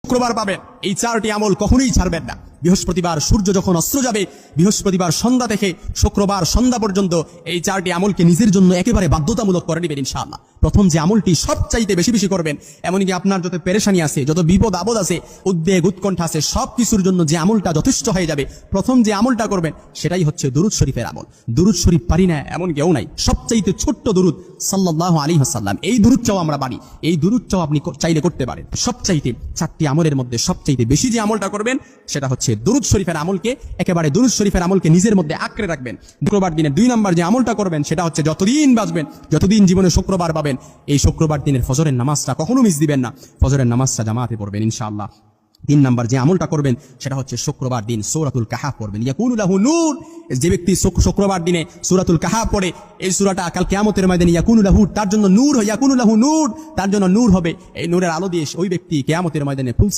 শুক্রবার পাবেন। এই 4টি আমল কখনোই ছাড়বেন না। বৃহস্পতিবার সূর্য যখন অস্ত যাবে, বৃহস্পতিবার সন্ধ্যা থেকে শুক্রবার সন্ধ্যা পর্যন্ত এই 4টি আমলকে নিজের জন্য একেবারে বাধ্যতামূলক করে নেবেন ইনশাআল্লাহ। প্রথম যে আমলটি সবচাইতে বেশি বেশি করবেন, এমনকি আপনার যত পেরেশানি আছে, যত বিপদ আপদ আছে, উদ্বেগ উৎকণ্ঠা আছে, সবকিছুর জন্য যে আমলটা যথেষ্ট হয়ে যাবে, প্রথম যে আমলটা করবেন সেটাই হচ্ছে দুরূদ শরীফের আমল। দুরূদ শরীফ পারি না এমন কেউ নাই। সবচাইতে ছোট্ট দুরূদ সাল্লাল্লাহু আলাইহি ওয়াসাল্লাম, এই দুরূদটাও আমরা পারি। এই দুরূদটাও আপনি চাইলে করতে পারেন। সবচাইতে 4টি আমলের মধ্যে সবচাইতে বেশি যে আমলটা করবেন সেটা হচ্ছে দুরূদ শরীফের আমলকে, একেবারে দুরূদ শরীফের আমলকে নিজের মধ্যে আঁকড়ে রাখবেন। শুক্রবার দিনে 2 নম্বর যে আমলটা করবেন সেটা হচ্ছে যতদিন বাঁচবেন, যতদিন জীবনে শুক্রবার পাবেন, এই শুক্রবার দিনের ফজরের নামাজটা কখনো মিস দিবেন না। ফজরের নামাজটা জামাতে পড়বেন ইনশাআল্লাহ। 3 নম্বর যে আমলটা করবেন সেটা হচ্ছে শুক্রবার দিন সূরাতুল কাহাফ পড়বেন। ইয়াকুনু লাহু নূর, যে ব্যক্তি শুক্রবার দিনে সূরাতুল কাহাফ পড়ে, এই সূরাটা কাল কিয়ামতের ময়দানে ইয়াকুনু লাহু, তার জন্য নূর, ইয়াকুনু লাহু নূর, তার জন্য নূর হবে। এই নূরের আলো দিয়ে ওই ব্যক্তি কিয়ামতের ময়দানে